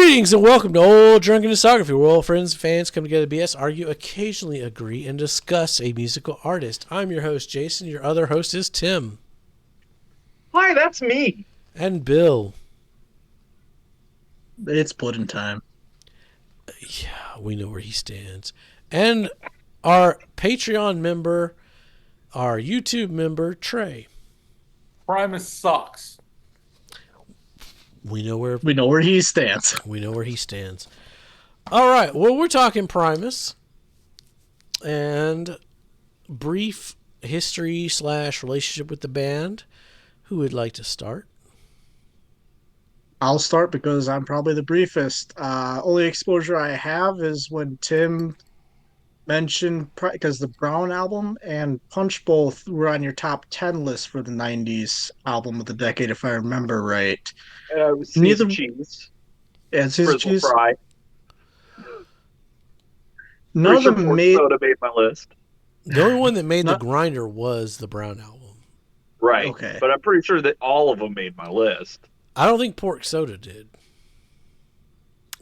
Greetings and welcome to Old Drunken Discography, where all friends and fans come together to BS, argue, occasionally agree, and discuss a musical artist. I'm your host, Jason. Your other host is Tim. Hi, that's me. And Bill. It's pudding time. Yeah, we know where he stands. And our Patreon member, our YouTube member, Trey. Primus sucks. We know where he stands. we know where he stands. All right, well, we're talking Primus and brief history / relationship with the band. Who would like to start? I'll start because I'm probably the briefest. Only exposure I have is when Tim mentioned, because the Brown album and Punch both were on your top 10 list for the 90s album of the decade, if I remember right. Caesar Neither, cheese, yeah, Caesar Frizzle Cheese. fry. None Pretty of sure them pork made, soda made my list. The only one that made the not, grinder was the Brown album. Right, okay. but I'm pretty sure that all of them made my list. I don't think Pork Soda did.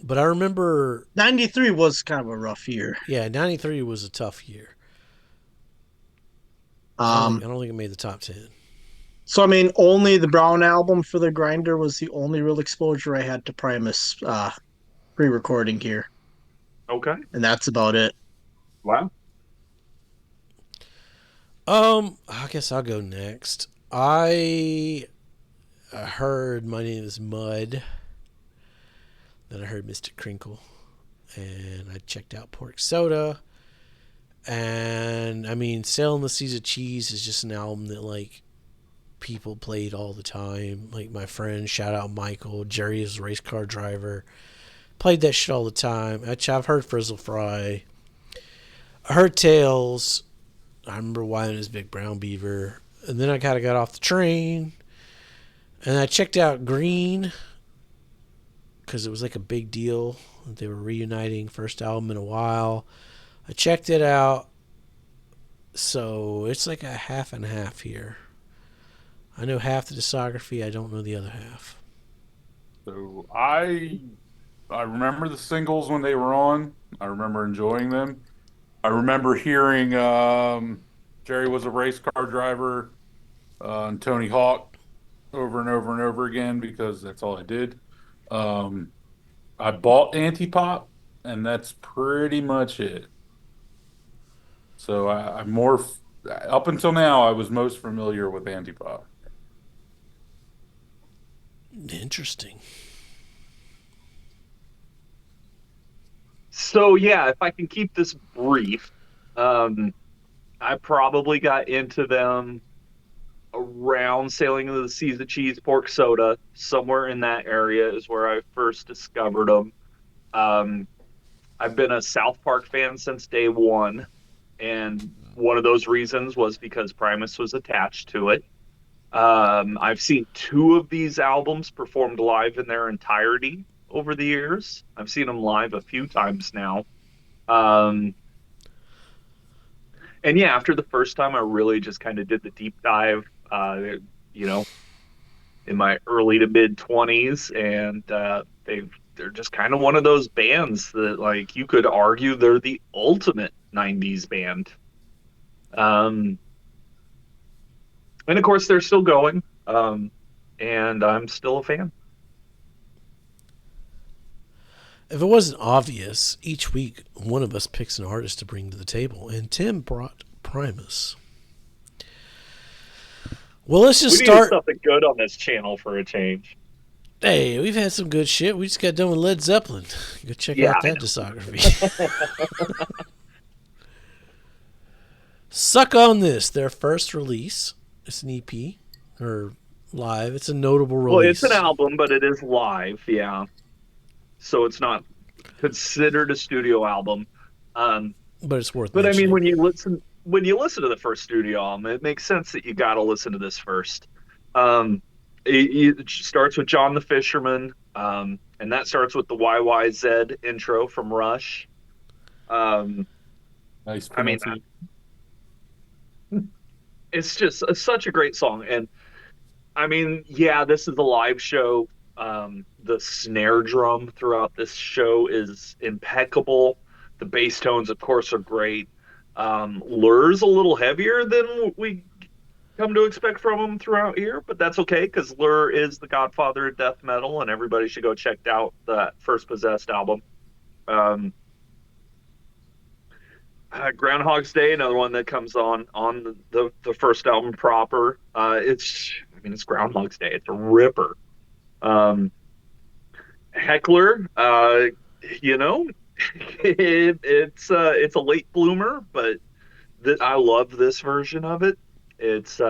But I remember, 93 was kind of a rough year. yeah, 93 was a tough year. I don't think it made the top 10. So, I mean, only the Brown album for the Grinder was the only real exposure I had to Primus pre-recording here. Okay. And that's about it. Wow. I guess I'll go next. I heard My Name is Mud. Then I heard Mr. Crinkle. And I checked out Pork Soda. And, I mean, Sailing the Seas of Cheese is just an album that, like, people played all the time. Like, my friends, shout out Michael. Jerry is a race car driver. Played that shit all the time. I've heard Frizzle Fry. I heard Tales. I remember Wyman his Big Brown Beaver. And then I kind of got off the train. And I checked out Green. Because it was like a big deal. They were reuniting, first album in a while. I checked it out. So it's like a half and half here. I know half the discography. I don't know the other half. So I remember the singles when they were on. I remember enjoying them. I remember hearing Jerry was a race car driver and Tony Hawk over and over and over again because that's all I did. I bought Antipop, and that's pretty much it. So I'm more up until now. I was most familiar with Antipop. Interesting. So yeah, if I can keep this brief, I probably got into them around Sailing of the Seas of Cheese, Pork Soda. Somewhere in that area is where I first discovered them. Um, I've been a South Park fan since day one, and one of those reasons was because Primus was attached to it. I've seen two of these albums performed live in their entirety over the years. I've seen them live a few times now. Um, and yeah, after the first time, I really just kind of did the deep dive, you know, in my early to mid 20s, and they're just kind of one of those bands that, like, you could argue they're the ultimate 90s band. Um, and of course, they're still going, and I'm still a fan. If it wasn't obvious, each week one of us picks an artist to bring to the table, and Tim brought Primus. Well, let's just We start. need something good on this channel for a change. Hey, we've had some good shit. We just got done with Led Zeppelin. Go check Yeah, out that discography. Suck on This, their first release. It's an EP or live. It's a notable release. Well, it's an album, but it is live, yeah. So it's not considered a studio album. But it's worth But I mean, mentioning. when you listen to the first studio album, it makes sense that you got to listen to this first. It starts with John the Fisherman, and that starts with the YYZ intro from Rush. Um, Nice I mean, pronunciation. it's just such a great song, and I mean, yeah, this is a live show. The snare drum throughout this show is impeccable. The bass tones, of course, are great. Lure's a little heavier than we come to expect from him throughout here, but that's okay because Lure is the godfather of death metal, and everybody should go check out that first Possessed album. Um, Groundhog's Day, another one that comes on the first album proper. It's Groundhog's Day. It's a ripper. Um, Heckler, you know, it's a late bloomer, but I love this version of it. It's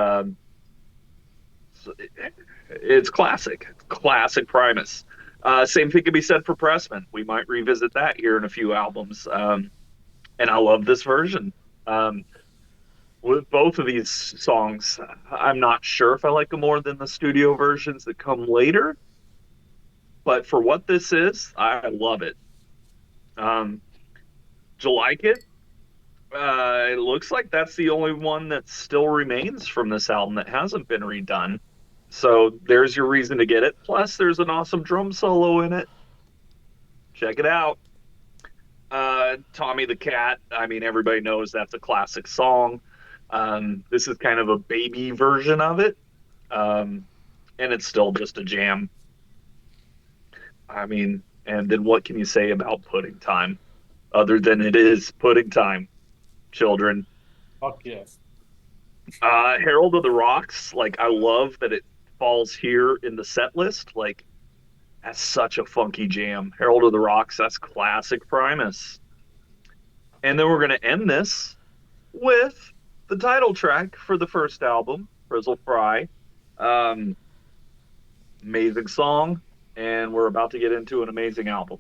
it's classic, classic Primus. Same thing can be said for Pressman. We might revisit that here in a few albums. And I love this version. Um, with both of these songs, I'm not sure if I like them more than the studio versions that come later, but for what this is, I love it. Um, do you like it? It looks like that's the only one that still remains from this album that hasn't been redone. So there's your reason to get it. Plus, there's an awesome drum solo in it. Check it out. Tommy the Cat. I mean, everybody knows that's a classic song. This is kind of a baby version of it. And it's still just a jam. I mean, and then what can you say about Pudding Time other than it is Pudding Time, children? Fuck yes. Herald of the Rocks, like I love that it falls here in the set list. Like that's such a funky jam. Herald of the Rocks, that's classic Primus. And then we're gonna end this with the title track for the first album, Frizzle Fry. Um, Amazing song, and we're about to get into an amazing album.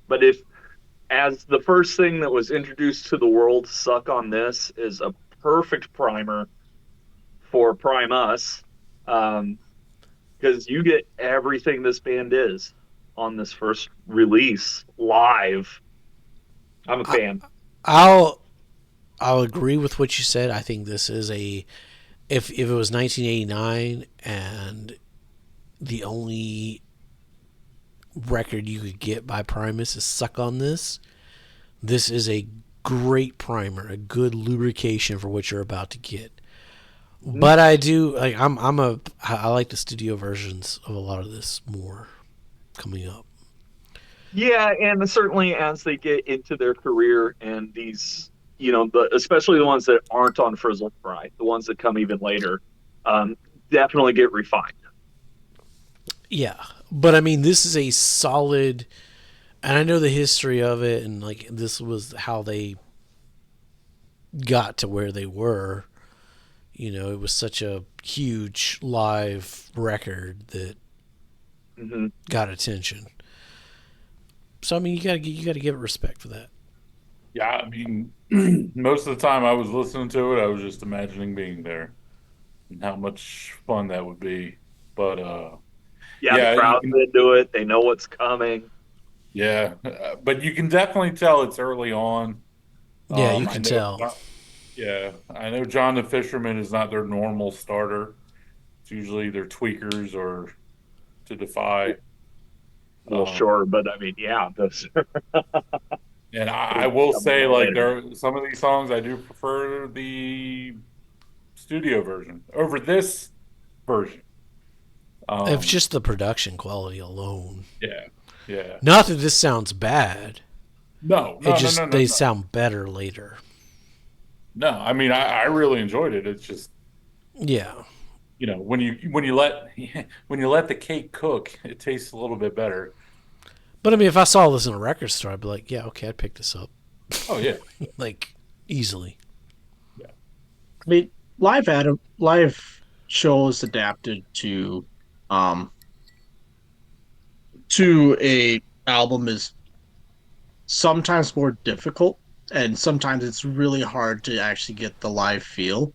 But if, as the first thing that was introduced to the world, Suck on This is a perfect primer for Primus, because you get everything this band is on this first release live. I'm a fan. I'll agree with what you said. I think this is if it was 1989 and the only record you could get by Primus is Suck on This, this is a great primer, a good lubrication for what you're about to get. But I do like I like the studio versions of a lot of this more coming up. Yeah, and certainly as they get into their career and these, especially the ones that aren't on Frizzle Fry, the ones that come even later, definitely get refined. Yeah, but I mean, this is a solid, and I know the history of it, and like this was how they got to where they were. It was such a huge live record that got attention. So I mean, you gotta give it respect for that. Yeah, I mean, most of the time I was listening to it, I was just imagining being there and how much fun that would be. But Yeah, the crowd's into it. They know what's coming. Yeah, but you can definitely tell it's early on. Yeah, you can tell. Yeah, I know John the Fisherman is not their normal starter. It's usually their tweakers or to defy. Well, sure, but I mean, yeah. And I will say, like, there are some of these songs I do prefer the studio version over this version. It's just the production quality alone. Yeah. Not that this sounds bad. No. They sound better later. No, I mean I really enjoyed it. It's just when you let the cake cook, it tastes a little bit better. But I mean, if I saw this in a record store, I'd be like, yeah, okay, I'd pick this up. Oh yeah, like easily. Yeah, I mean, live shows adapted to a album is sometimes more difficult, and sometimes it's really hard to actually get the live feel.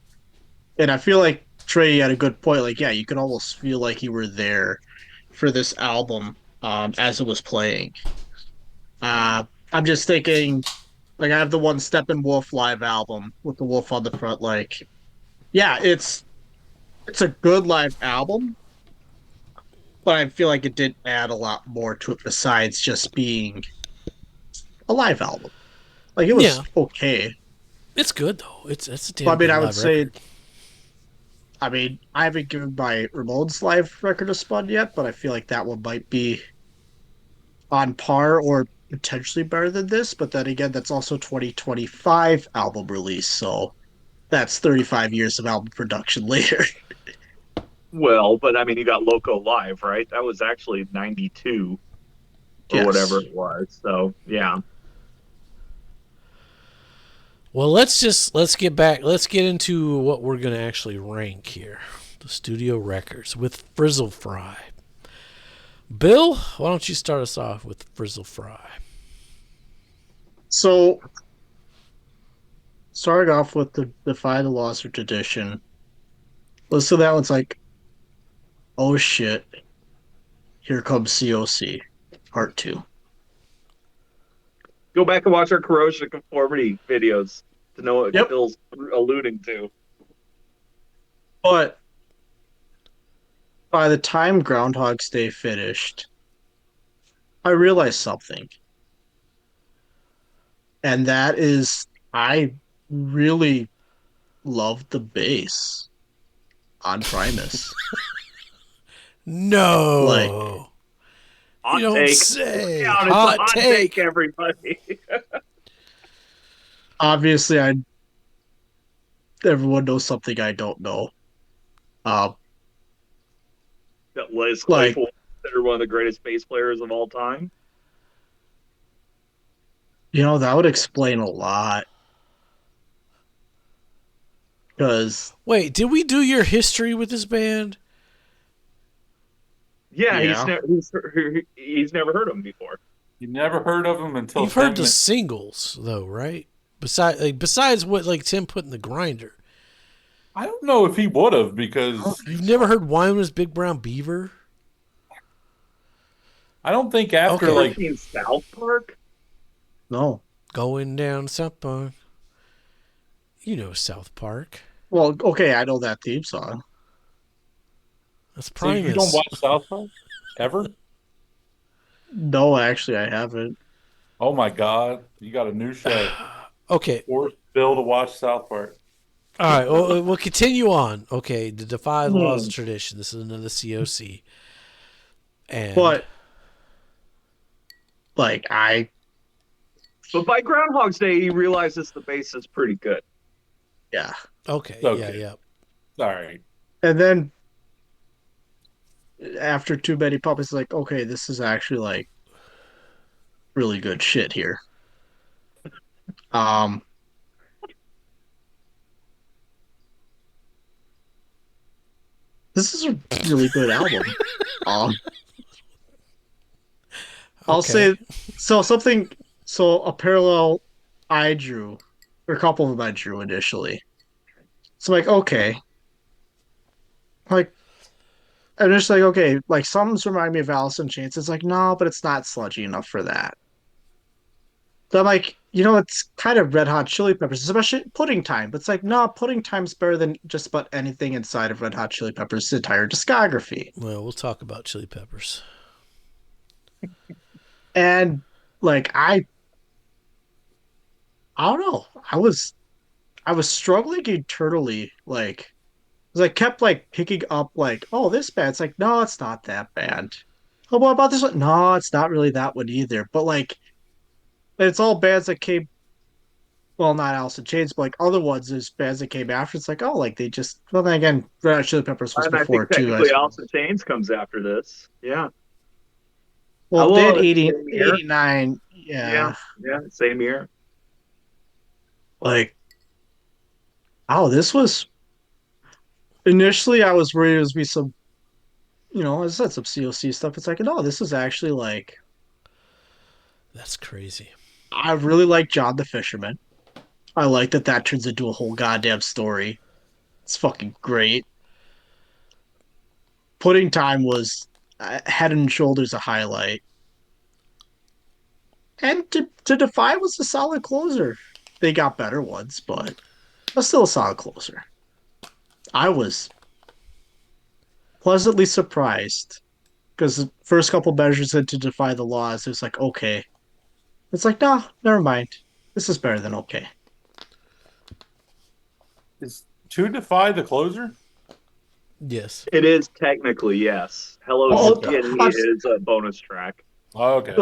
And I feel like Trey had a good point. Like, yeah, you can almost feel like you were there for this album as it was playing. I'm just thinking, like, I have the one Steppenwolf live album with the wolf on the front. Like, yeah, it's a good live album, but I feel like it did add a lot more to it besides just being a live album. Like it was Yeah, okay. it's good though. It's a But I damn mean, good I would live say, record. I mean, I haven't given my Ramones live record a spun yet, but I feel like that one might be on par or potentially better than this. But then again, that's also 2025 album release, so that's 35 years of album production later. Well, but I mean, you got Loco Live, right? That was actually 92 or whatever Yes. it was. So, yeah. Well, let's get back. Let's get into what we're gonna actually rank here. The studio records with Frizzle Fry. Bill, why don't you start us off with Frizzle Fry? So starting off with the Defy the Laws of Tradition. Listen to that one's like, oh shit, here comes COC, part two. Go back and watch our corrosion of conformity videos to know what Yep. Bill's alluding to. But by the time Groundhog's Day finished, I realized something. And that is I really loved the bass on Primus. Like, No, you Hot don't take. say. Yeah, it's a Hot hot take. take, everybody. obviously I everyone knows something I don't know. Uh That Les like, Claypool is considered one of the greatest bass players of all time. that would explain a lot. Because Wait, did we do your history with this band? Yeah, yeah. he's never heard him before. You never heard of him until You've heard the 10 minutes. singles though, right? Besides what like Tim put in the grinder. I don't know if he would have because You've never heard Wine Was Big Brown Beaver? I don't think after Okay. Ever like seen South Park? No. Going down South Park. You know South Park. Well, okay, I know that theme song. That's so you don't Primus. watch South Park ever? No, actually I haven't. Oh my God, you got a new show. Okay. Force Bill to watch South Park. All right. Well, we'll continue on. Okay. To defy the laws Hmm. of tradition. This is another COC. And But like But by Groundhog's Day, he realizes the bass is pretty good. yeah. okay. Okay. Yeah. Sorry. And then after Too Many Puppies, like, okay, this is actually like really good shit here. Um, this is a really good album. Um, I'll Okay. say so something so a parallel I drew, or a couple of them I drew initially. So like, okay, like I'm just like, okay, like some remind me of Alice in Chains. It's like, no, but it's not sludgy enough for that. So I'm like, it's kind of Red Hot Chili Peppers, especially Pudding Time. But it's like, no, Pudding Time's better than just about anything inside of Red Hot Chili Peppers' entire discography. Well, we'll talk about Chili Peppers. And like, I don't know. I was struggling internally, like, because I kept like picking up like, oh, this band. It's like, no, it's not that band. Oh, what about this one? No, it's not really that one either. But like, it's all bands that came, well, not Alice in Chains, but like other ones, there's bands that came after. It's like, oh, like they just, well, then again, Red Hot Chili Peppers was And I before think too. technically Alice in Chains comes after this. Yeah. I Well, they had will 80, same year. 89. Yeah. Yeah. Yeah. Same year. Like, oh, this was initially I was worried it was be some, as I said, some COC stuff. It's like, no, this is actually like, That's crazy. I really like John the Fisherman. I like that turns into a whole goddamn story. It's fucking great. Pudding Time was head and shoulders a highlight. And to Defy was a solid closer. They got better ones, but still a solid closer. I was pleasantly surprised because the first couple measures into Defy the Laws, it's like, okay. It's like, no, never mind. This is better than okay. Is To Defy the closer? Yes. It is technically, yes. Hello Oh, Okay. Skinny is a bonus track. Okay.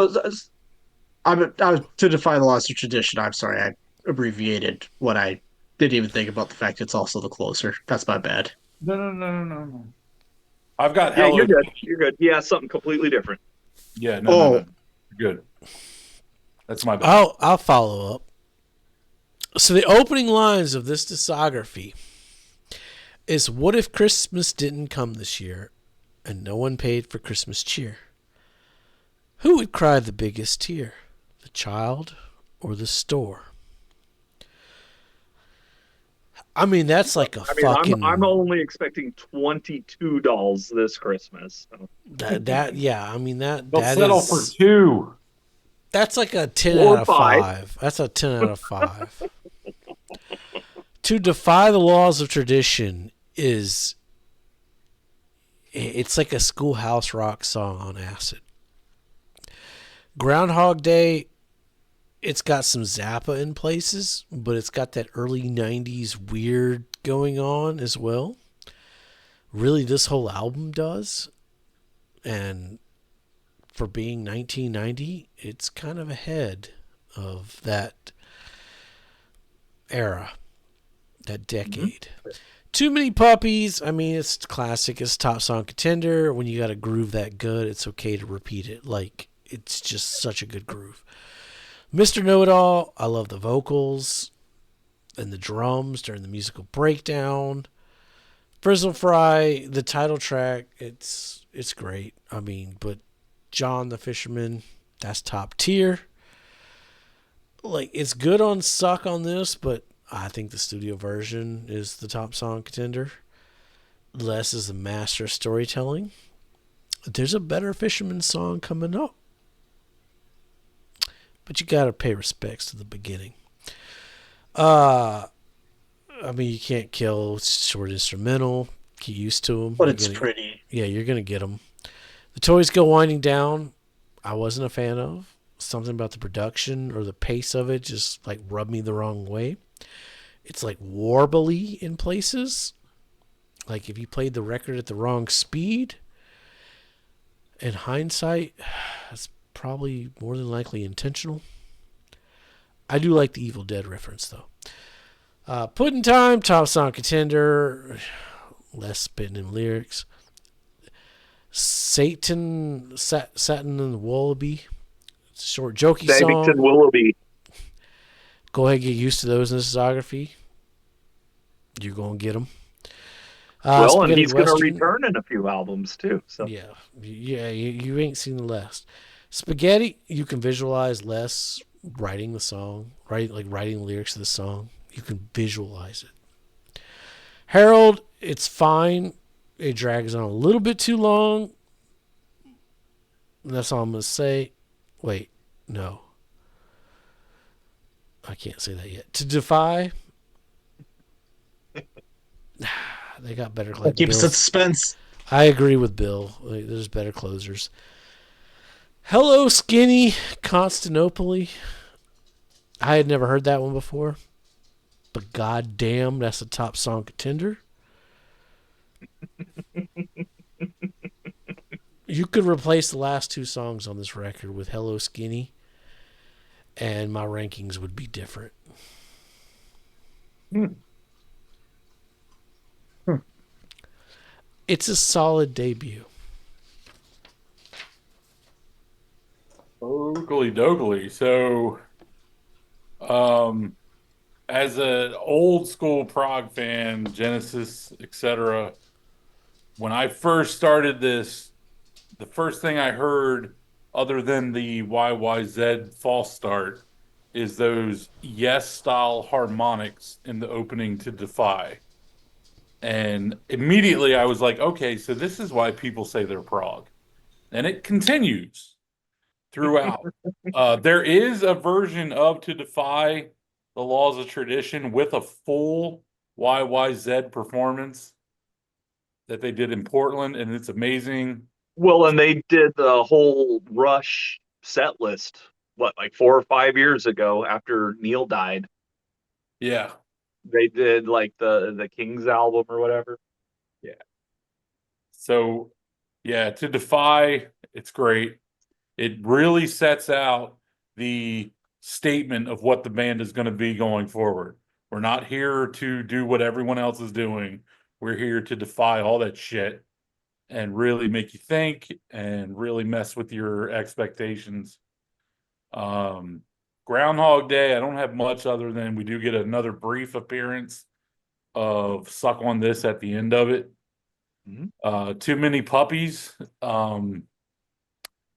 I'm to Defy the Laws of Tradition. I'm sorry, I abbreviated what I didn't even think about the fact it's also the closer. That's my bad. No. I've got Yeah, Hello. you're good. You're good. He has something completely different. Yeah, no. Oh, Good. That's my bad. I'll follow up. So the opening lines of this discography is, "What if Christmas didn't come this year and no one paid for Christmas cheer? Who would cry the biggest tear? The child or the store?" I mean, that's like a fucking I'm only expecting $22 this Christmas. So. that yeah. I mean They'll that settle for is 2. that's like a 10 Or out of 5. 5. That's a 10 out of 5. To defy the laws of tradition is it's like a schoolhouse rock song on acid. Groundhog Day, it's got some Zappa in places, but it's got that early 90s weird going on as well. Really, this whole album does. And for being 1990, it's kind of ahead of that era, that decade. Mm-hmm. Too Many Puppies, I mean, it's classic. It's top song contender. When you got a groove that good, it's okay to repeat it. Like, it's just such a good groove. Mr. Know-It-All, I love the vocals and the drums during the musical breakdown. Frizzle Fry, the title track, it's great. I mean, but John the Fisherman, that's top tier. Like, it's good on Suck on this, but I think the studio version is the top song contender. Les is the master of storytelling. There's a better Fisherman song coming up, but you gotta pay respects to the beginning. I mean, you can't kill short instrumental. Get used to them. But it's pretty. Yeah, you're gonna get them. The Toys Go Winding Down, I wasn't a fan of. Something about the production or the pace of it just like rubbed me the wrong way. It's like warbly in places. Like if you played the record at the wrong speed. In hindsight, that's probably more than likely intentional. I do like the Evil Dead reference though. Puddin' Time, top song contender. Less spitting in lyrics. Satin and the Wallaby. It's a short jokey song. Savington Willoughby. Go ahead and get used to those in this discography. You're going to get them. Well, and he's going to return in a few albums too. So yeah, you ain't seen the last. Spaghetti, you can visualize Les writing the song, writing lyrics of the song. You can visualize it. Harold, it's fine. It drags on a little bit too long. That's all I'm going to say. Wait, no. I can't say that yet. To Defy, they got better. That keeps it suspense. I agree with Bill. There's better closers. Hello, Skinny, Constantinople. I had never heard that one before. But goddamn, that's a top song contender. You could replace the last 2 songs on this record with Hello, Skinny, and my rankings would be different. It's a solid debut. Oogly doogly. So, as an old school prog fan, Genesis, etc., when I first started this, the first thing I heard, other than the YYZ false start, is those Yes style harmonics in the opening to Defy. And immediately I was like, okay, so this is why people say they're prog. And it continues throughout. There is a version of To Defy the Laws of Tradition with a full YYZ performance that they did in Portland, and it's amazing. Well, and they did the whole Rush set list, what, like 4 or 5 years ago after Neil died. Yeah. They did like the Kings album or whatever. Yeah. So, yeah, to Defy, it's great. It really sets out the statement of what the band is going to be going forward. We're not here to do what everyone else is doing. We're here to defy all that shit and really make you think and really mess with your expectations. Groundhog Day, I don't have much other than we do get another brief appearance of Suck on This at the end of it. Too Many Puppies.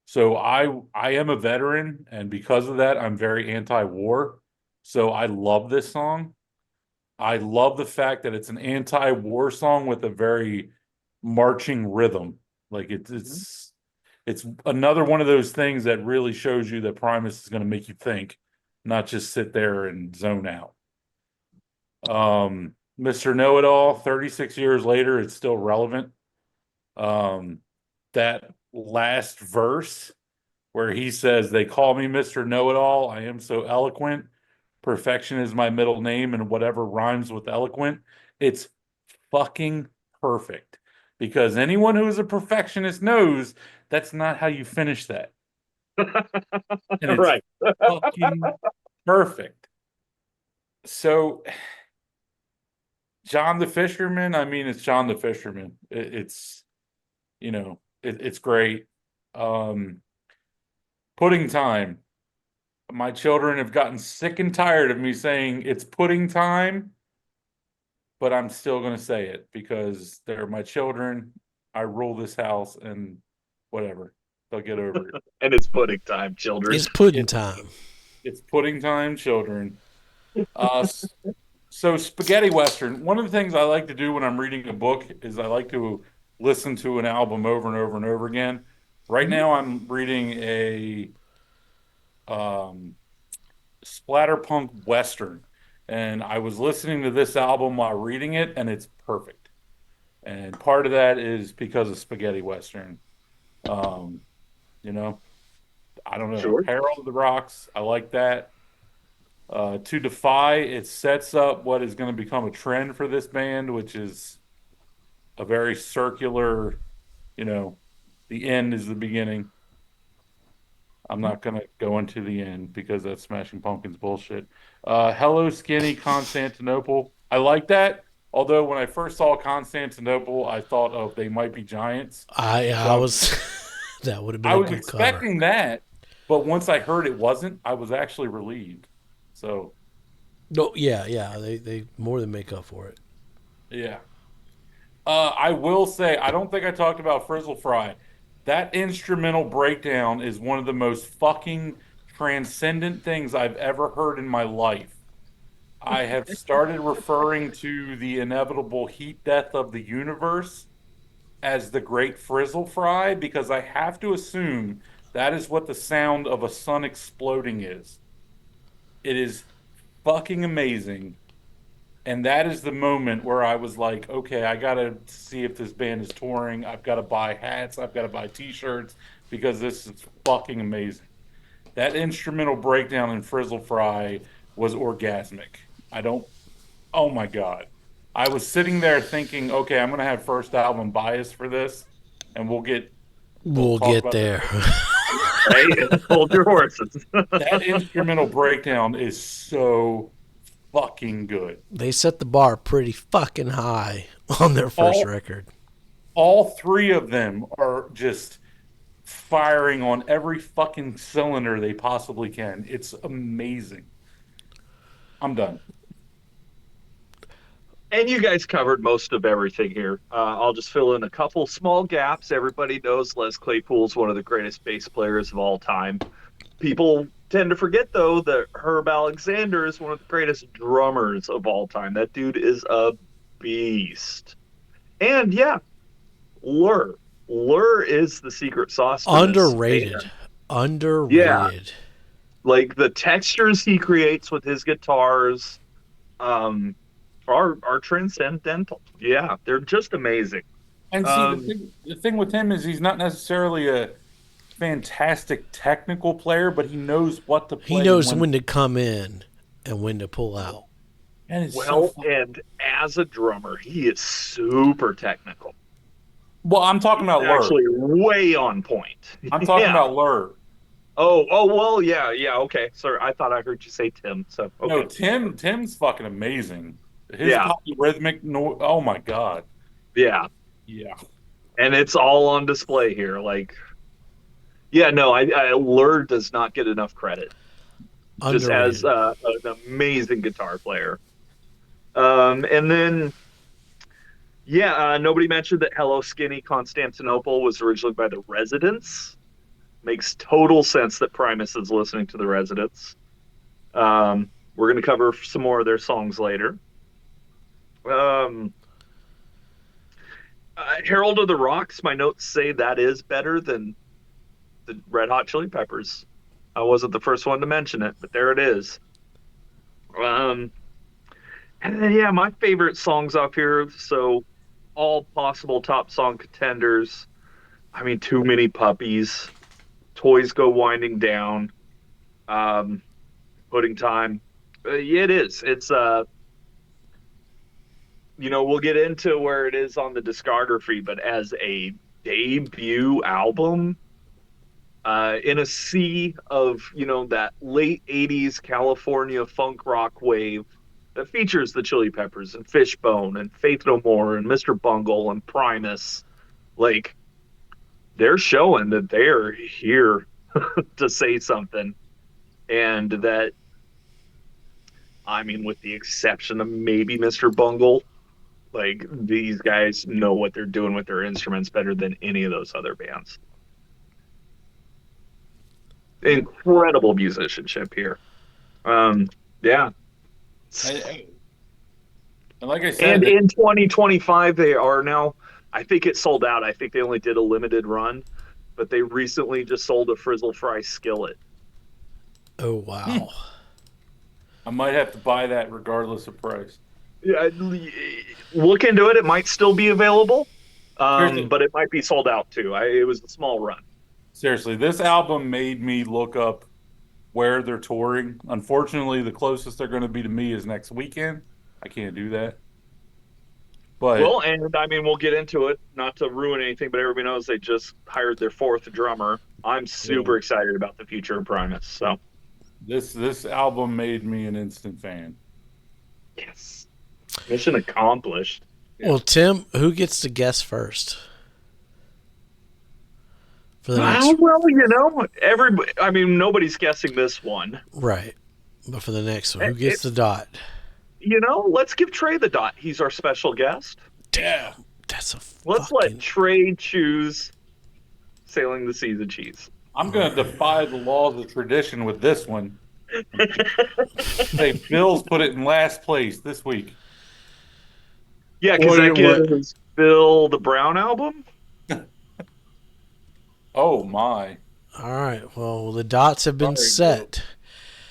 So I am a veteran, and because of that, I'm very anti-war. So I love this song. I love the fact that it's an anti-war song with a very marching rhythm. Like it's another one of those things that really shows you that Primus is going to make you think, not just sit there and zone out. Mr. Know-It-All, 36 years later, it's still relevant. That last verse where he says, "They call me Mr. Know-It-All. I am so eloquent. Perfection is my middle name, and whatever rhymes with eloquent." It's fucking perfect. Because anyone who is a perfectionist knows that's not how you finish that. And it's Right. fucking perfect. So, John the Fisherman, I mean, it's John the Fisherman. It's, it's great. Pudding Time. My children have gotten sick and tired of me saying it's pudding time, but I'm still going to say it because they're my children. I rule this house and whatever. They'll get over it. And it's pudding time, children. It's pudding time. It's pudding time, children. So spaghetti western. One of the things I like to do when I'm reading a book is I like to listen to an album over and over and over again. Right now I'm reading a splatterpunk western, and I was listening to this album while reading it, and it's perfect. And part of that is because of spaghetti western. You know, I don't know. Sure. Harold of the Rocks, I like that. To Defy, it sets up what is going to become a trend for this band, which is a very circular, the end is the beginning. I'm not going to go into the end because that's Smashing Pumpkins bullshit. Hello Skinny Constantinople. I like that. Although when I first saw Constantinople, I thought, oh, they might be giants. I was that would have been I a was good expecting cover. that, but once I heard it wasn't, I was actually relieved. So, No, yeah, they more than make up for it. yeah. I will say, I don't think I talked about Frizzle Fry. That instrumental breakdown is one of the most fucking transcendent things I've ever heard in my life. I have started referring to the inevitable heat death of the universe as the Great Frizzle Fry because I have to assume that is what the sound of a sun exploding is. It is fucking amazing. And that is the moment where I was like, okay, I got to see if this band is touring. I've got to buy hats. I've got to buy t-shirts because this is fucking amazing. That instrumental breakdown in Frizzle Fry was orgasmic. Oh my God. I was sitting there thinking, okay, I'm going to have first album bias for this and we'll We'll talk get about that. there. Right? Hold your horses. That instrumental breakdown is so fucking good. They set the bar pretty fucking high on their first record. All three of them are just firing on every fucking cylinder they possibly can. It's amazing. I'm done. And you guys covered most of everything here. I'll just fill in a couple small gaps. Everybody knows Les Claypool's one of the greatest bass players of all time. People tend to forget, though, that Herb Alexander is one of the greatest drummers of all time. That dude is a beast. And yeah, Lur. Lur is the secret sauce. Underrated. Underrated. Yeah. Like the textures he creates with his guitars are transcendental. Yeah, they're just amazing. And see, the thing with him is he's not necessarily a fantastic technical player, but he knows what to play. He knows when to come in and when to pull out. And it's and as a drummer, he is super technical. Well, I'm talking about Lur. Actually, way on point. I'm talking about Lur. Oh, well, yeah, okay. Sorry, I thought I heard you say Tim. So okay. No, Tim's fucking amazing. His polyrhythmic oh my god. Yeah. And it's all on display here. Like, Lur does not get enough credit. Underrated. Just as an amazing guitar player. And then, nobody mentioned that Hello Skinny Constantinople was originally by the Residents. Makes total sense that Primus is listening to the Residents. We're going to cover some more of their songs later. Herald of the Rocks, my notes say that is better than the Red Hot Chili Peppers. I wasn't the first one to mention it, but there it is. And then, my favorite songs off here. So all possible top song contenders. I mean, Too Many Puppies, Toys Go Winding Down, Pudding Time. It is. It's we'll get into where it is on the discography, but as a debut album, in a sea of, that late 80s California funk rock wave that features the Chili Peppers and Fishbone and Faith No More and Mr. Bungle and Primus, like, they're showing that they're here to say something. And that, I mean, with the exception of maybe Mr. Bungle, like, these guys know what they're doing with their instruments better than any of those other bands. Incredible musicianship here. And like I said, and in 2025 they are now, I think it sold out. I think they only did a limited run, but they recently just sold a Frizzle Fry skillet. Oh, wow. I might have to buy that regardless of price. Yeah, look into it. It might still be available, but it might be sold out too. It was a small run. Seriously, this album made me look up where they're touring. Unfortunately, the closest they're going to be to me is next weekend. I can't do that. But well, and I mean, we'll get into it, not to ruin anything, but everybody knows they just hired their 4th drummer. I'm super excited about the future of Primus. So this album made me an instant fan. Yes. Mission accomplished. Well, Tim, who gets to guess first? For the next... Well, nobody's guessing this one. Right. But for the next one, who gets the dot? Let's give Trey the dot. He's our special guest. Damn. That's Let's let Trey choose Sailing the Seas of Cheese. I'm going to defy the laws of tradition with this one. Hey, Bill's put it in last place this week. Yeah, because that gives Bill the Brown album. Oh, my. All right. Well, the dots have been set.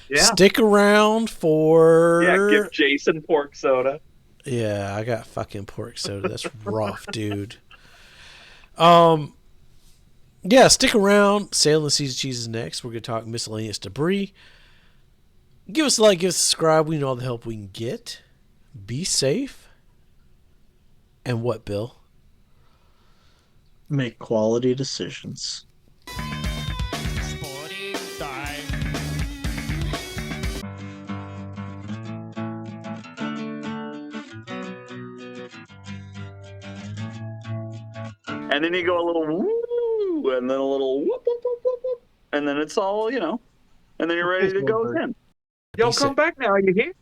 Yeah. Stick around for... Yeah, give Jason pork soda. Yeah, I got fucking pork soda. That's rough, dude. Yeah, stick around. Sailing the Seas of Cheese is next. We're going to talk miscellaneous debris. Give us a like, give us a subscribe. We need all the help we can get. Be safe. And what, Bill? Make quality decisions. Sporting time. And then you go a little woo, and then a little whoop, whoop, whoop, whoop, whoop, and then it's all, and then you're ready to go again. Yo, come back now, you hear?